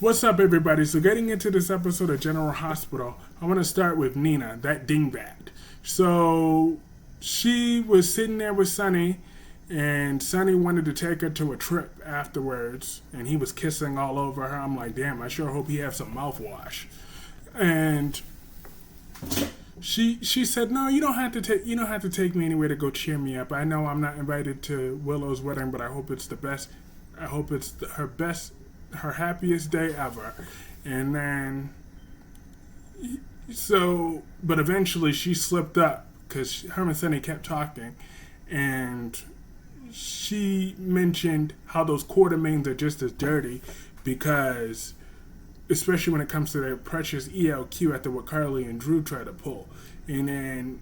What's up, everybody? So, getting into this episode of General Hospital, I want to start with Nina, that dingbat. So, she was sitting there with Sonny, and Sonny wanted to take her to a trip afterwards, and he was kissing all over her. I'm like, damn, I sure hope he has some mouthwash. And she said, no, you don't have to take me anywhere to go cheer me up. I know I'm not invited to Willow's wedding, but I hope it's the best. I hope it's her happiest day ever. And then, but eventually she slipped up because her and Sonny kept talking, and she mentioned how those Quartermains are just as dirty because, especially when it comes to their precious ELQ after what Carly and Drew tried to pull. And then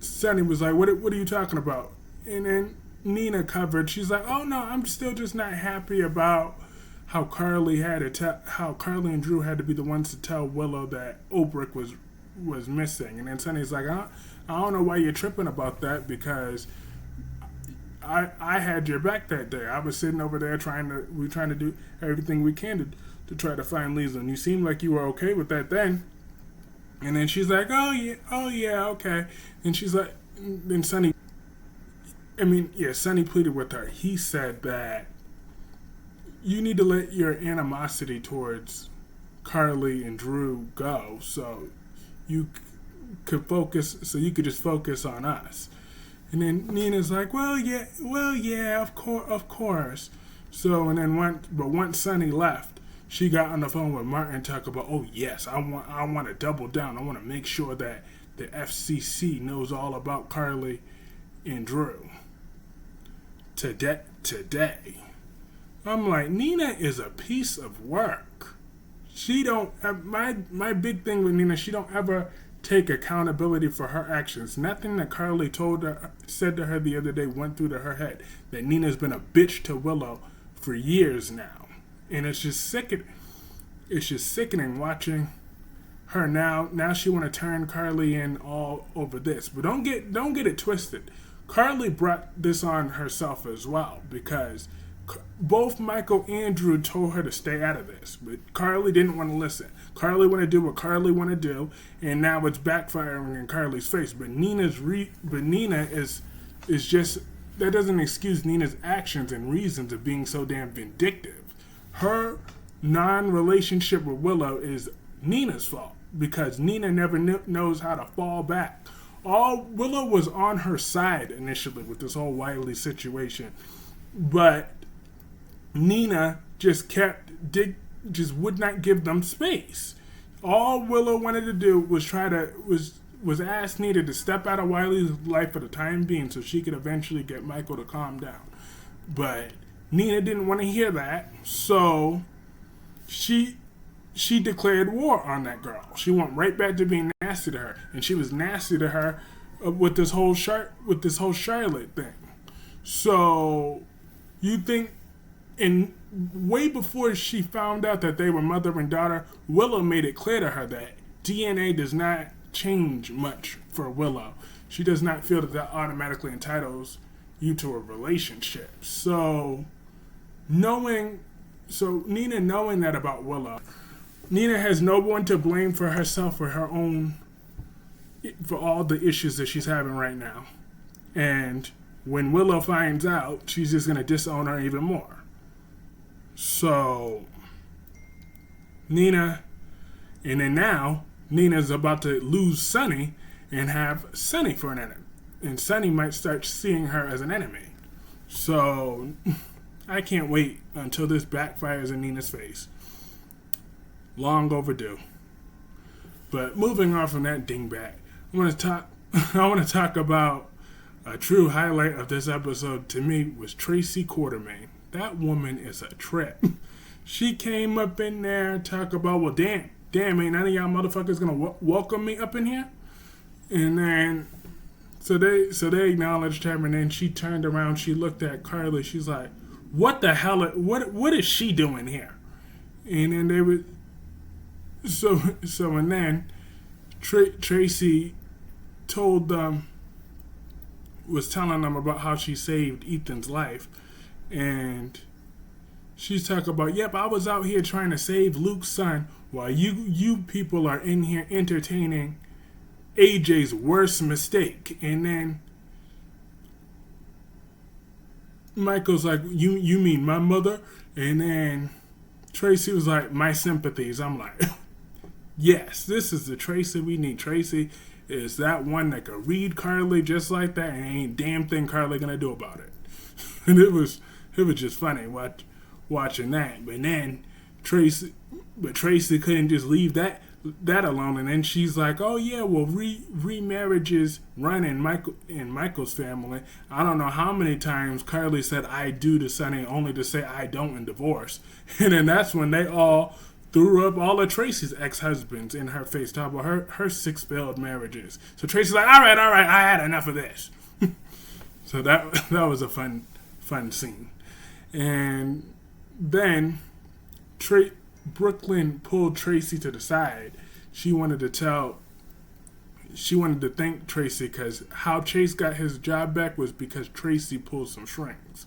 Sonny was like, what are you talking about? And then Nina covered. She's like, oh no, I'm still just not happy about how Carly and Drew had to be the ones to tell Willow that Obrick was missing. And then Sonny's like, I don't know why you're tripping about that because I had your back that day. I was sitting over there trying to do everything we can to try to find Lisa, and you seemed like you were okay with that then. And then she's like, oh yeah, okay. And she's like, then Sonny pleaded with her. He said that you need to let your animosity towards Carly and Drew go so you could just focus on us. And then Nina's like, well, yeah, of course. So, and then once Sonny left, she got on the phone with Martin and talked about, oh yes, I want to double down. I want to make sure that the FCC knows all about Carly and Drew. Today. I'm like, Nina is a piece of work. She don't, my big thing with Nina, she don't ever take accountability for her actions. Nothing that Carly said to her the other day went through to her head. That Nina's been a bitch to Willow for years now. And it's just sickening. It's just sickening watching her now. Now she want to turn Carly in all over this. But don't get it twisted. Carly brought this on herself as well because both Michael and Drew told her to stay out of this, but Carly didn't want to listen. Carly wanted to do what Carly wanted to do, and now it's backfiring in Carly's face. But Nina is just, that doesn't excuse Nina's actions and reasons of being so damn vindictive. Her non-relationship with Willow is Nina's fault because Nina never knows how to fall back. Willow was on her side initially with this whole Wiley situation, but Nina just would not give them space. All Willow wanted to do was was ask Nina to step out of Wiley's life for the time being so she could eventually get Michael to calm down. But Nina didn't want to hear that, so she declared war on that girl. She went right back to being nasty to her, and she was nasty to her with this whole Charlotte thing. So you think, and way before she found out that they were mother and daughter, Willow made it clear to her that DNA does not change much for Willow. She does not feel that automatically entitles you to a relationship. So Nina knowing that about Willow, Nina has no one to blame for herself for all the issues that she's having right now. And when Willow finds out, she's just going to disown her even more. So Nina's about to lose Sonny and have Sonny for an enemy. And Sonny might start seeing her as an enemy. So I can't wait until this backfires in Nina's face. Long overdue. But moving on from that dingbat, I want to talk about a true highlight of this episode to me was Tracy Quartermain. That woman is a trip. She came up in there and talk about, well, damn, ain't none of y'all motherfuckers gonna welcome me up in here? And then, so they acknowledged her, and then she turned around, she looked at Carly, she's like, what the hell, what is she doing here? And then they would, and then Tracy was telling them about how she saved Ethan's life, and She's talking about, yep, I was out here trying to save Luke's son while you people are in here entertaining AJ's worst mistake. And then Michael's like, you mean my mother? And then Tracy was like, my sympathies. I'm like, yes, this is the Tracy we need. Tracy is that one that could read Carly just like that, and ain't damn thing Carly gonna do about it. And it was just funny watching that. But then Tracy couldn't just leave that alone, and then she's like, oh yeah, well remarriages run in Michael's family. I don't know how many times Carly said I do to Sonny only to say I don't in divorce. And then that's when they all threw up all of Tracy's ex-husbands in her face, talking about her 6 failed marriages. So Tracy's like, all right, I had enough of this. So that was a fun scene. And then Brooklyn pulled Tracy to the side. She wanted to thank Tracy because how Chase got his job back was because Tracy pulled some strings.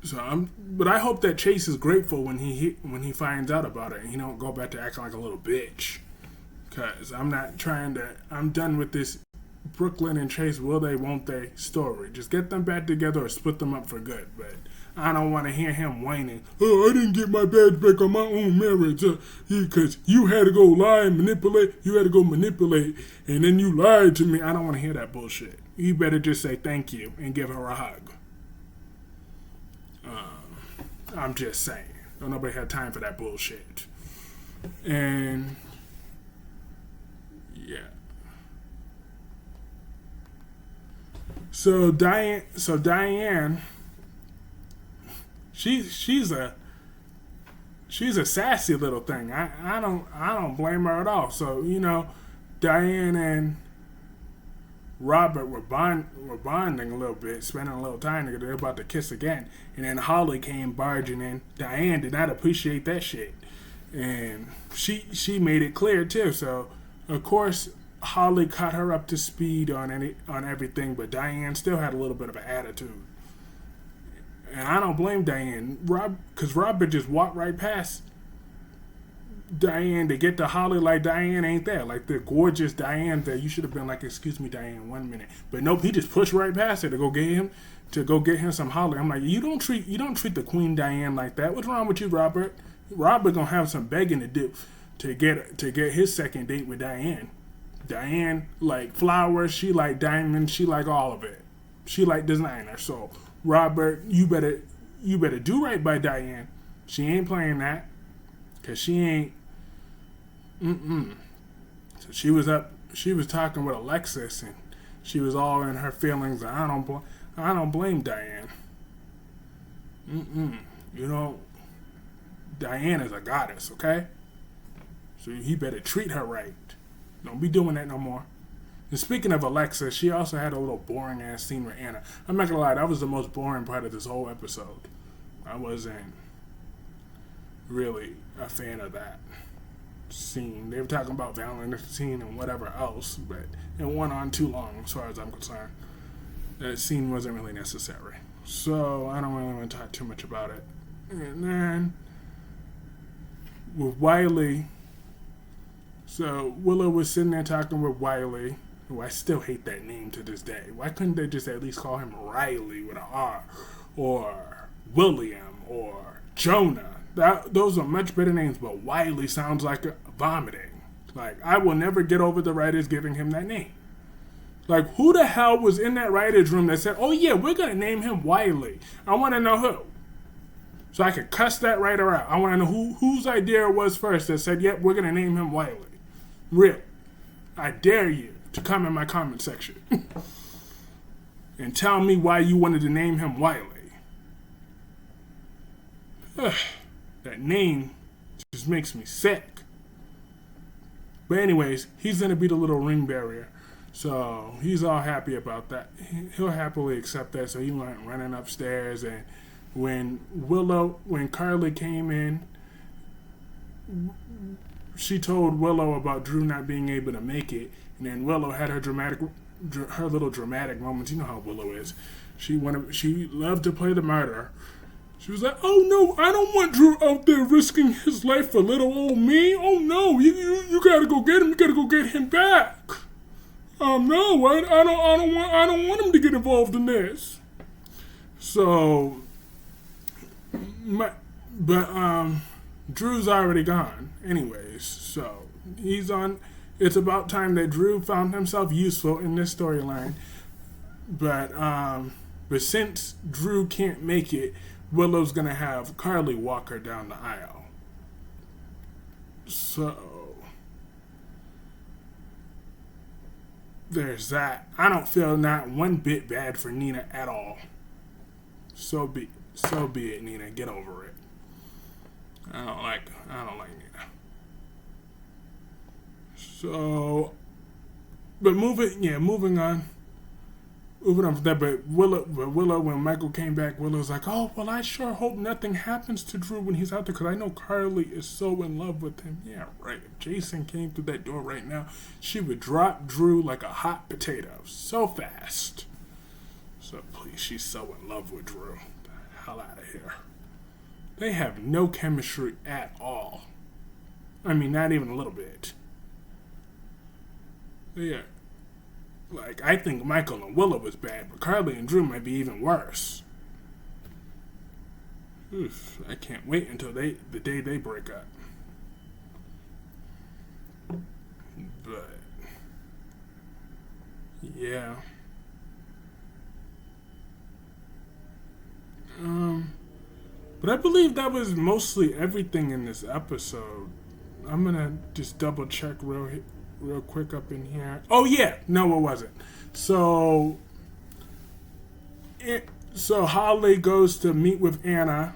But I hope that Chase is grateful when he finds out about it and he don't go back to acting like a little bitch. Because I'm done with this Brooklyn and Chase will they won't they story. Just get them back together or split them up for good. But I don't want to hear him whining, oh, I didn't get my badge back on my own marriage because you had to go lie and manipulate. You had to go manipulate and then you lied to me. I don't want to hear that bullshit. You better just say thank you and give her a hug. I'm just saying. Don't nobody have time for that bullshit. And yeah. So Diane, she's a sassy little thing. I don't blame her at all. So Diane and Robert were bonding a little bit, spending a little time together. They were about to kiss again, and then Holly came barging in. Diane did not appreciate that shit, and she made it clear too. So of course Holly caught her up to speed on everything, but Diane still had a little bit of an attitude, and I don't blame Diane. Because Robert just walked right past Diane to get to Holly like Diane ain't there. Like the gorgeous Diane there. You should have been like, excuse me, Diane, 1 minute. But nope, he just pushed right past her to go get him some Holly. I'm like, you don't treat the Queen Diane like that. What's wrong with you, Robert? Robert gonna have some begging to do to get his second date with Diane. Diane like flowers, she like diamonds, she like all of it. She like designer. So Robert, you better do right by Diane. She ain't playing that. Cause she ain't. So she was talking with Alexis, and she was all in her feelings. And I don't blame Diane. Diane is a goddess, okay? So he better treat her right. Don't be doing that no more. And speaking of Alexis, she also had a little boring ass scene with Anna. I'm not gonna lie, that was the most boring part of this whole episode. I wasn't really a fan of that scene. They were talking about Valentine and whatever else, but it went on too long as far as I'm concerned. That scene wasn't really necessary. So I don't really want to talk too much about it. And then with Wiley, so Willow was sitting there talking with Wiley, who I still hate that name to this day. Why couldn't they just at least call him Riley with an R, or William, or Jonah? Those are much better names, but Wiley sounds like vomiting. Like, I will never get over the writers giving him that name. Like, who the hell was in that writer's room that said, oh yeah, we're going to name him Wiley? I want to know who. So I could cuss that writer out. I want to know whose idea it was first that said, yep, we're going to name him Wiley. Really. I dare you to come in my comment section and tell me why you wanted to name him Wiley. That name just makes me sick. But anyways, he's going to be the little ring barrier. So he's all happy about that. He'll happily accept that. So he went running upstairs. And when Carly came in, she told Willow about Drew not being able to make it. And then Willow had her little dramatic moments. You know how Willow is. She loved to play the martyr. She was like, "Oh no, I don't want Drew out there risking his life for little old me. Oh no, you gotta go get him. You gotta go get him back. No, I don't want him to get involved in this." So, Drew's already gone, anyways. So he's on. It's about time that Drew found himself useful in this storyline. But since Drew can't make it, Willow's gonna have Carly walk her down the aisle. So there's that. I don't feel not one bit bad for Nina at all. So be it, Nina. Get over it. I don't like Nina. So, but moving on. Moving on from that, but Willow, when Michael came back, Willow's like, "Oh, well, I sure hope nothing happens to Drew when he's out there, because I know Carly is so in love with him." Yeah, right. If Jason came through that door right now, she would drop Drew like a hot potato so fast. So please, she's so in love with Drew. Get the hell out of here. They have no chemistry at all. I mean, not even a little bit. Yeah. Like, I think Michael and Willow was bad, but Carly and Drew might be even worse. Oof, I can't wait until the day they break up. But, yeah. But I believe that was mostly everything in this episode. I'm gonna just double check real quick up in here. Oh yeah, no, it wasn't. So Holly goes to meet with Anna,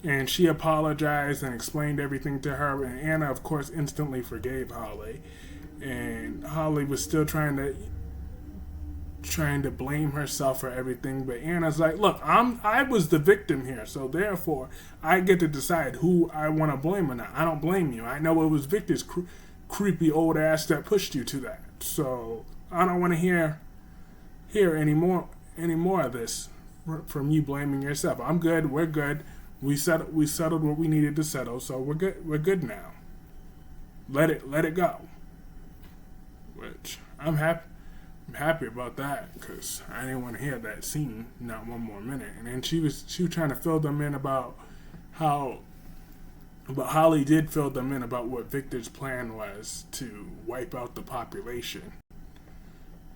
and she apologized and explained everything to her. And Anna, of course, instantly forgave Holly. And Holly was still trying to blame herself for everything, but Anna's like, "Look, I was the victim here, so therefore I get to decide who I want to blame or not. I don't blame you. I know it was Victor's creepy old ass that pushed you to that. So I don't want to hear any more of this from you blaming yourself. I'm good. We're good. We settled what we needed to settle, so we're good. We're good now. Let it go." Which I'm happy about that, because I didn't want to hear that scene not one more minute. And then she was trying to fill them in about how. But Holly did fill them in about what Victor's plan was to wipe out the population.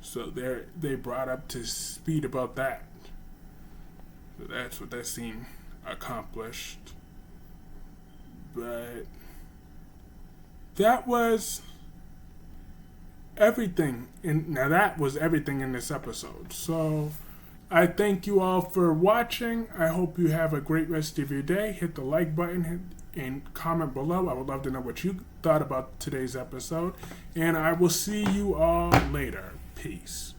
So they brought up to speed about that. So that's what that scene accomplished. But that was everything. That was everything in this episode. So I thank you all for watching. I hope you have a great rest of your day. Hit the like button and comment below. I would love to know what you thought about today's episode. And I will see you all later. Peace.